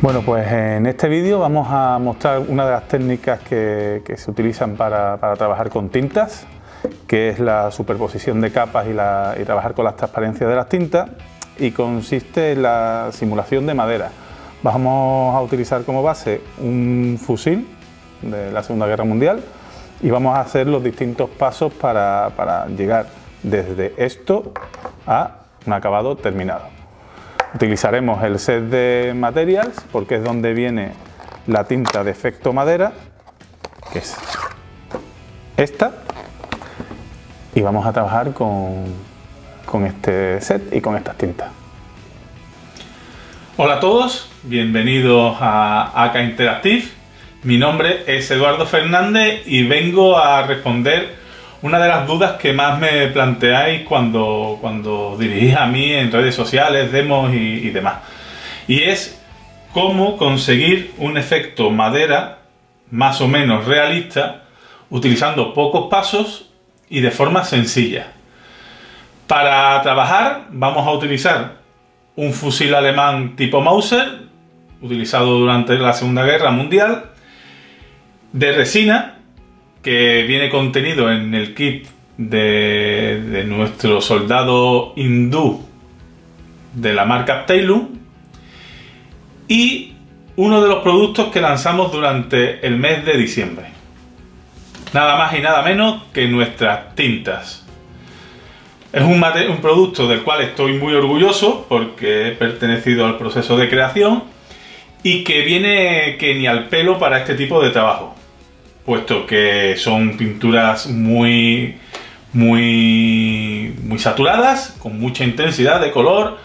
Bueno, pues en este vídeo vamos a mostrar una de las técnicas que se utilizan para trabajar con tintas, que es la superposición de capas y trabajar con las transparencias de las tintas, y consiste en la simulación de madera. Vamos a utilizar como base un fusil de la Segunda Guerra Mundial y vamos a hacer los distintos pasos para llegar desde esto a un acabado terminado. Utilizaremos el set de materials porque es donde viene la tinta de efecto madera, que es esta, y vamos a trabajar con este set y con estas tintas. Hola a todos, bienvenidos a AK Interactive. Mi nombre es Eduardo Fernández y vengo a responder una de las dudas que más me planteáis cuando dirigís a mí en redes sociales, demos y demás. Y es cómo conseguir un efecto madera más o menos realista utilizando pocos pasos y de forma sencilla. Para trabajar vamos a utilizar un fusil alemán tipo Mauser, utilizado durante la Segunda Guerra Mundial, de resina, que viene contenido en el kit de nuestro soldado hindú de la marca Apteilung, y uno de los productos que lanzamos durante el mes de diciembre. Nada más y nada menos que nuestras tintas. Es un producto del cual estoy muy orgulloso porque he pertenecido al proceso de creación y que viene que ni al pelo para este tipo de trabajo, puesto que son pinturas muy saturadas, con mucha intensidad de color,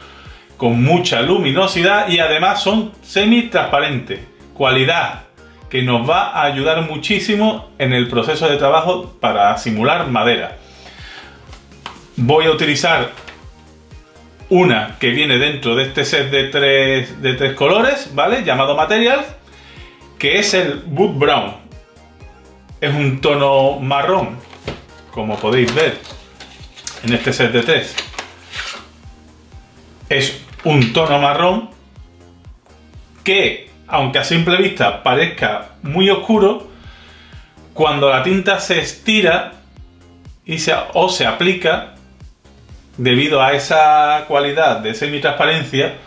con mucha luminosidad y además son semi-transparentes, cualidad que nos va a ayudar muchísimo en el proceso de trabajo para simular madera. Voy a utilizar una que viene dentro de este set de tres colores, ¿vale? Llamado Materials, que es el Wood Brown. Es un tono marrón, como podéis ver en este set de tres. Es un tono marrón que, aunque a simple vista parezca muy oscuro, cuando la tinta se estira o se aplica, debido a esa cualidad de semitransparencia,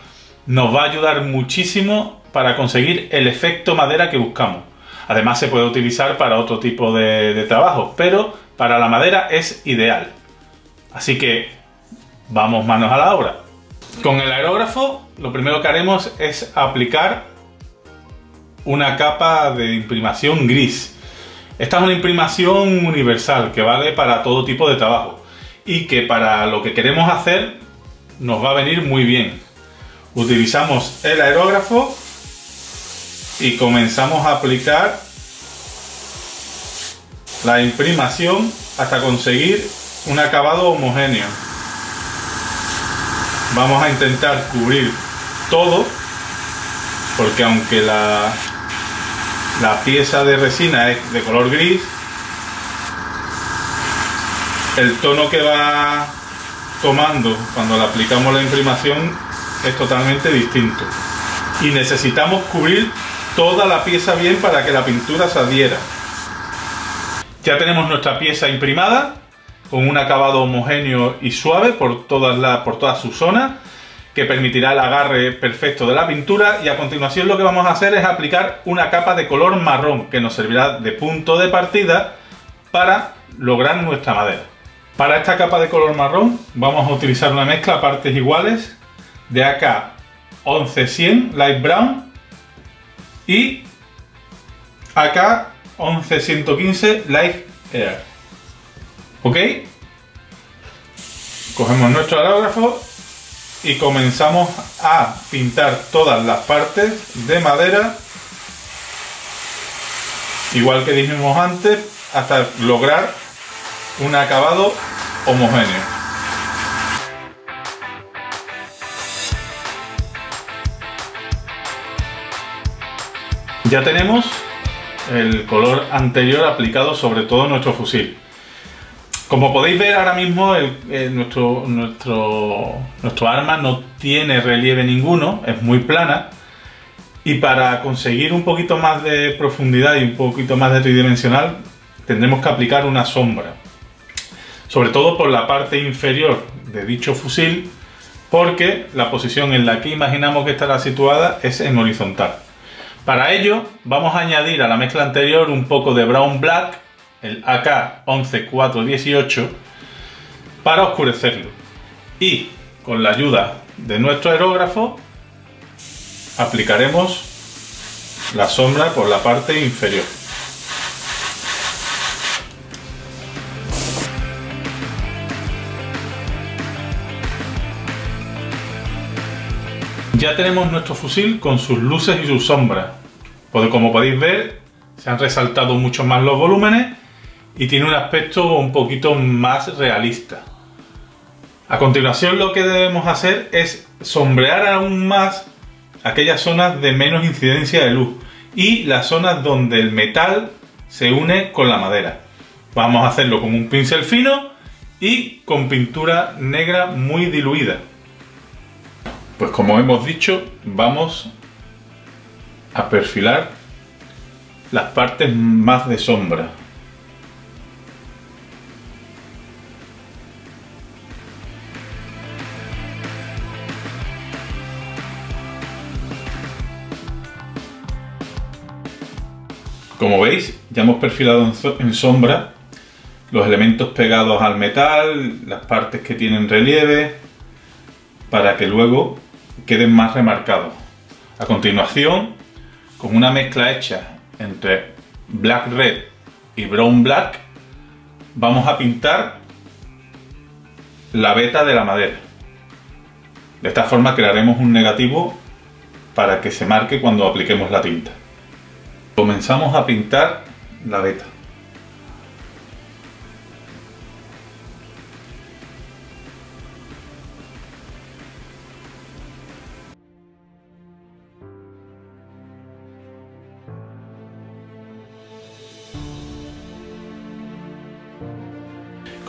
nos va a ayudar muchísimo para conseguir el efecto madera que buscamos. Además se puede utilizar para otro tipo de trabajo, pero para la madera es ideal. Así que vamos manos a la obra. Con el aerógrafo lo primero que haremos es aplicar una capa de imprimación gris. Esta es una imprimación universal que vale para todo tipo de trabajo y que para lo que queremos hacer nos va a venir muy bien. Utilizamos el aerógrafo y comenzamos a aplicar la imprimación hasta conseguir un acabado homogéneo. Vamos a intentar cubrir todo, porque aunque la pieza de resina es de color gris, el tono que va tomando cuando le aplicamos la imprimación es totalmente distinto. Y necesitamos cubrir toda la pieza bien para que la pintura se adhiera. Ya tenemos nuestra pieza imprimada con un acabado homogéneo y suave por todas sus zonas, que permitirá el agarre perfecto de la pintura. Y a continuación lo que vamos a hacer es aplicar una capa de color marrón que nos servirá de punto de partida para lograr nuestra madera. Para esta capa de color marrón vamos a utilizar una mezcla a partes iguales de AK 11100 Light Brown y AK 11115 Light Air. ¿Ok? Cogemos nuestro aerógrafo y comenzamos a pintar todas las partes de madera, igual que dijimos antes, hasta lograr un acabado homogéneo. Ya tenemos el color anterior aplicado sobre todo nuestro fusil. Como podéis ver ahora mismo nuestro arma no tiene relieve ninguno, es muy plana, Y para conseguir un poquito más de profundidad y un poquito más de tridimensional, tendremos que aplicar una sombra. Sobre todo por la parte inferior de dicho fusil, porque la posición en la que imaginamos que estará situada es en horizontal. Para ello vamos a añadir a la mezcla anterior un poco de Brown Black, el AK-11418, para oscurecerlo. Y con la ayuda de nuestro aerógrafo aplicaremos la sombra por la parte inferior. Ya tenemos nuestro fusil con sus luces y sus sombras. Como podéis ver, se han resaltado mucho más los volúmenes y tiene un aspecto un poquito más realista. A continuación, lo que debemos hacer es sombrear aún más aquellas zonas de menos incidencia de luz y las zonas donde el metal se une con la madera. Vamos a hacerlo con un pincel fino y con pintura negra muy diluida. Pues como hemos dicho, vamos a perfilar las partes más de sombra. Como veis, ya hemos perfilado en sombra los elementos pegados al metal, las partes que tienen relieve, para que luego queden más remarcados. A continuación, con una mezcla hecha entre Black Red y Brown Black, vamos a pintar la veta de la madera. De esta forma crearemos un negativo para que se marque cuando apliquemos la tinta. Comenzamos a pintar la veta.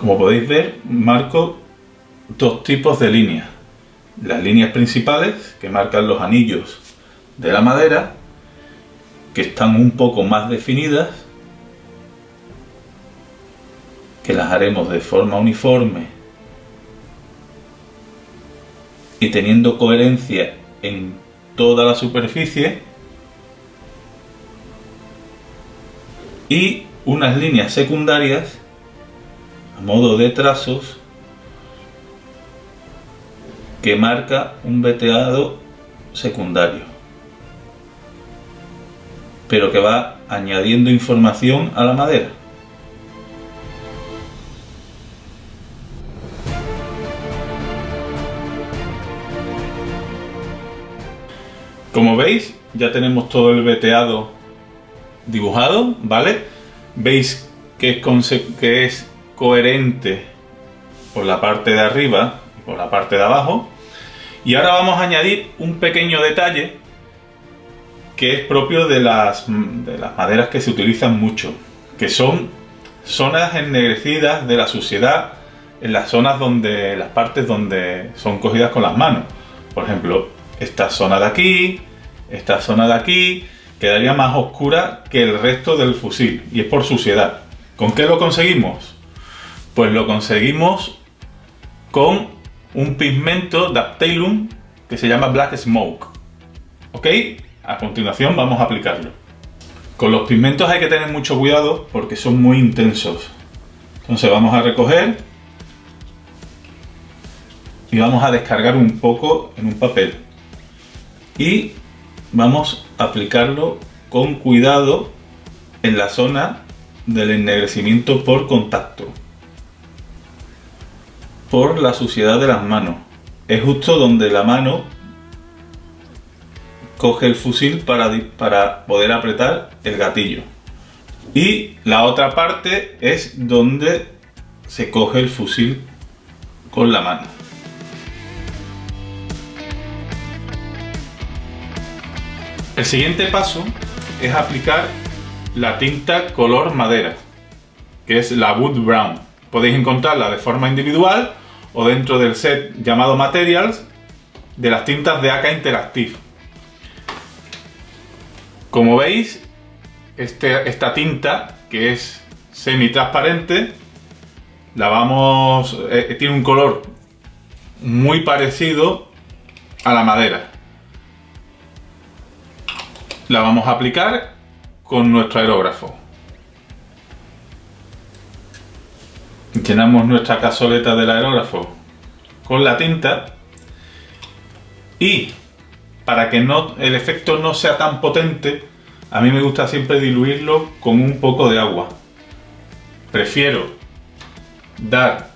Como podéis ver, marco dos tipos de líneas. Las líneas principales, que marcan los anillos de la madera, que están un poco más definidas, que las haremos de forma uniforme y teniendo coherencia en toda la superficie, y unas líneas secundarias a modo de trazos que marca un veteado secundario, pero que va añadiendo información a la madera. Como veis, ya tenemos todo el veteado dibujado, ¿vale? Veis que es coherente por la parte de arriba y por la parte de abajo. Y ahora vamos a añadir un pequeño detalle que es propio de las maderas que se utilizan mucho, que son zonas ennegrecidas de la suciedad en las zonas las partes donde son cogidas con las manos. Por ejemplo, esta zona de aquí, esta zona de aquí, quedaría más oscura que el resto del fusil, y es por suciedad. ¿Con qué lo conseguimos? Pues lo conseguimos con un pigmento Daptylum que se llama Black Smoke. ¿Ok? A continuación vamos a aplicarlo. Con los pigmentos hay que tener mucho cuidado porque son muy intensos. Entonces vamos a recoger y vamos a descargar un poco en un papel. Y vamos a aplicarlo con cuidado en la zona del ennegrecimiento por contacto, por la suciedad de las manos. Es justo donde la mano coge el fusil para poder apretar el gatillo, y la otra parte es donde se coge el fusil con la mano. El siguiente paso es aplicar la tinta color madera, que es la Wood Brown. Podéis encontrarla de forma individual o dentro del set llamado Materials de las tintas de AK Interactive. Como veis, esta tinta, que es semi-transparente, tiene un color muy parecido a la madera. La vamos a aplicar con nuestro aerógrafo. Llenamos nuestra cazoleta del aerógrafo con la tinta y para que el efecto no sea tan potente, a mí me gusta siempre diluirlo con un poco de agua. Prefiero dar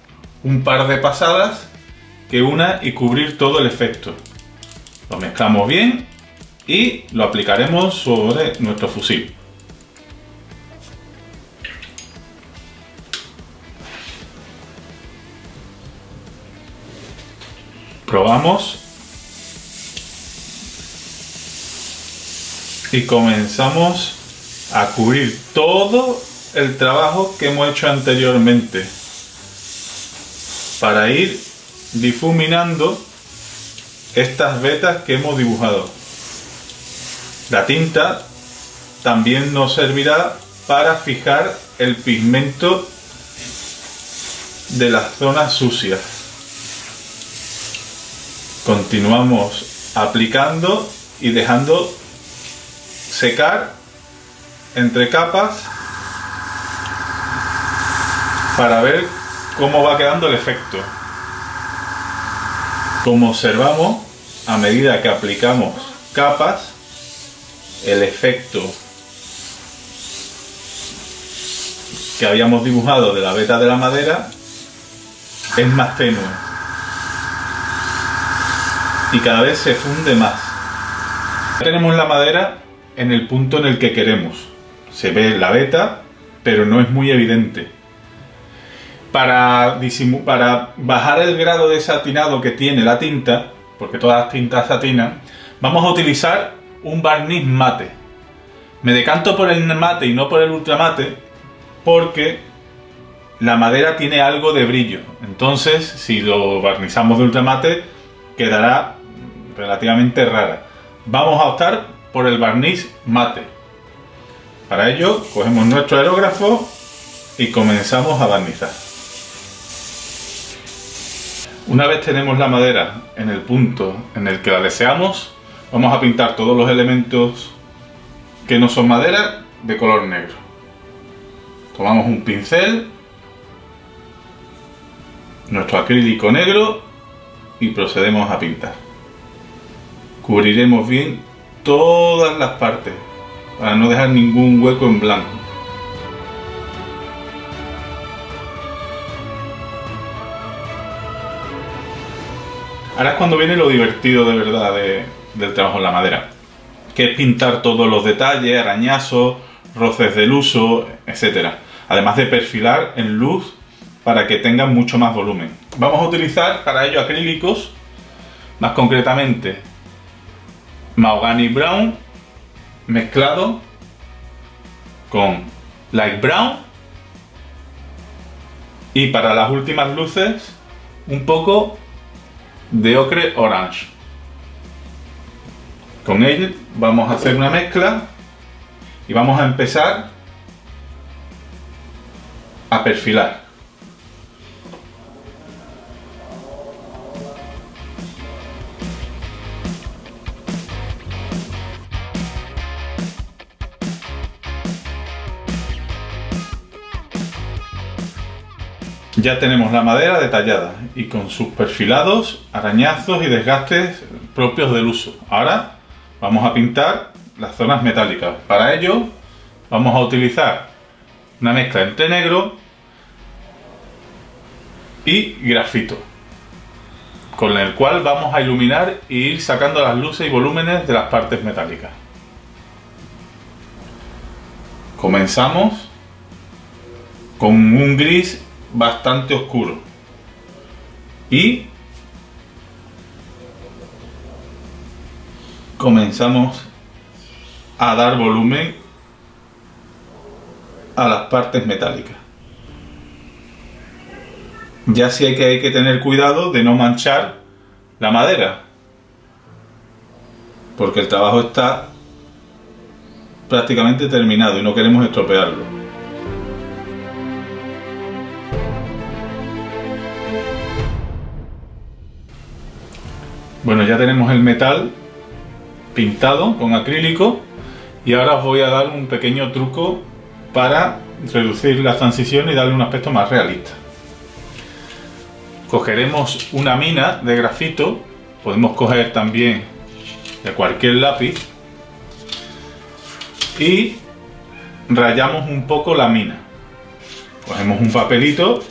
un par de pasadas que una y cubrir todo el efecto. Lo mezclamos bien y lo aplicaremos sobre nuestro fusil. Probamos y comenzamos a cubrir todo el trabajo que hemos hecho anteriormente para ir difuminando estas vetas que hemos dibujado. La tinta también nos servirá para fijar el pigmento de las zonas sucias. Continuamos aplicando y dejando secar entre capas para ver cómo va quedando el efecto. Como observamos, a medida que aplicamos capas, el efecto que habíamos dibujado de la veta de la madera es más tenue y cada vez se funde más. Tenemos la madera en el punto en el que queremos. Se ve la veta, pero no es muy evidente. Para bajar el grado de satinado que tiene la tinta, porque todas las tintas satinan, vamos a utilizar un barniz mate. Me decanto por el mate y no por el ultramate porque la madera tiene algo de brillo. Entonces, si lo barnizamos de ultramate, quedará relativamente rara. Vamos a optar por el barniz mate. Para ello, cogemos nuestro aerógrafo y comenzamos a barnizar. Una vez tenemos la madera en el punto en el que la deseamos, vamos a pintar todos los elementos que no son madera de color negro. Tomamos un pincel, nuestro acrílico negro y procedemos a pintar. Cubriremos bien todas las partes para no dejar ningún hueco en blanco. Ahora es cuando viene lo divertido de verdad del trabajo en la madera, que es pintar todos los detalles, arañazos, roces del uso, etc. Además de perfilar en luz para que tengan mucho más volumen. Vamos a utilizar para ello acrílicos, más concretamente Mahogany Brown mezclado con Light Brown y para las últimas luces un poco de ocre orange. Con él vamos a hacer una mezcla y vamos a empezar a perfilar. Ya tenemos la madera detallada y con sus perfilados, arañazos y desgastes propios del uso. Ahora vamos a pintar las zonas metálicas. Para ello vamos a utilizar una mezcla entre negro y grafito, con el cual vamos a iluminar e ir sacando las luces y volúmenes de las partes metálicas. Comenzamos con un gris bastante oscuro y comenzamos a dar volumen a las partes metálicas. Ya sí hay que tener cuidado de no manchar la madera, porque el trabajo está prácticamente terminado y no queremos estropearlo. Bueno, ya tenemos el metal pintado con acrílico y ahora os voy a dar un pequeño truco para reducir las transiciones y darle un aspecto más realista. Cogeremos una mina de grafito, podemos coger también de cualquier lápiz y rayamos un poco la mina. Cogemos un papelito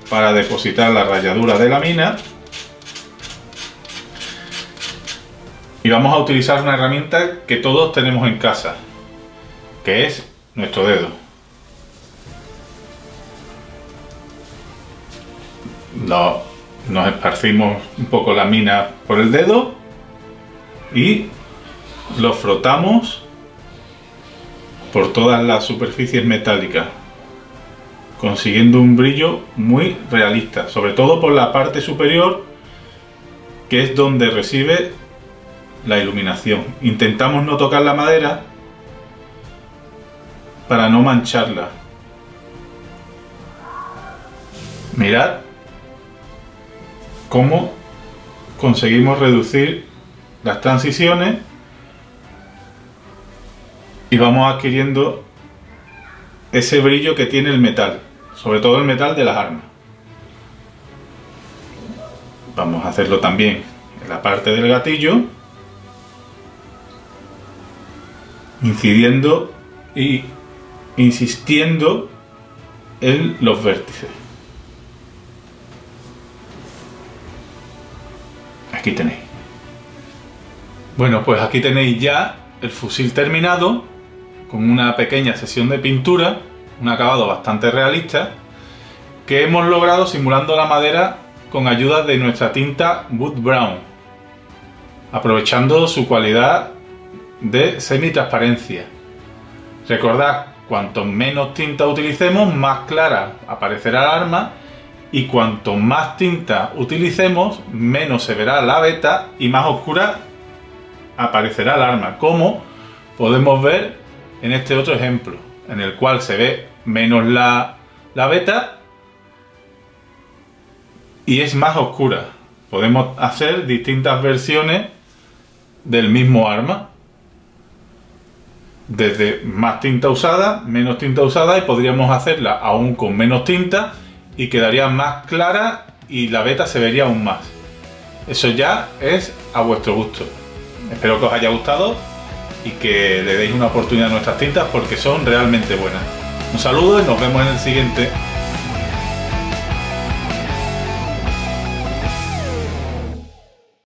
para depositar la ralladura de la mina y vamos a utilizar una herramienta que todos tenemos en casa, que es nuestro dedo. Nos esparcimos un poco la mina por el dedo y lo frotamos por todas las superficies metálicas, consiguiendo un brillo muy realista, sobre todo por la parte superior, que es donde recibe la iluminación. Intentamos no tocar la madera para no mancharla. Mirad cómo conseguimos reducir las transiciones y vamos adquiriendo ese brillo que tiene el metal, sobre todo el metal de las armas. Vamos a hacerlo también en la parte del gatillo, incidiendo y insistiendo en los vértices. Aquí tenéis. Bueno, pues aquí tenéis ya el fusil terminado con una pequeña sesión de pintura, un acabado bastante realista que hemos logrado simulando la madera con ayuda de nuestra tinta Wood Brown, aprovechando su cualidad de semitransparencia. Recordad, cuanto menos tinta utilicemos, más clara aparecerá el arma, y cuanto más tinta utilicemos, menos se verá la veta y más oscura aparecerá el arma, como podemos ver en este otro ejemplo, en el cual se ve menos la veta y es más oscura. Podemos hacer distintas versiones del mismo arma, desde más tinta usada, menos tinta usada, y podríamos hacerla aún con menos tinta y quedaría más clara y la veta se vería aún más. Eso ya es a vuestro gusto. Espero que os haya gustado y que le deis una oportunidad a nuestras tintas porque son realmente buenas. Un saludo y nos vemos en el siguiente.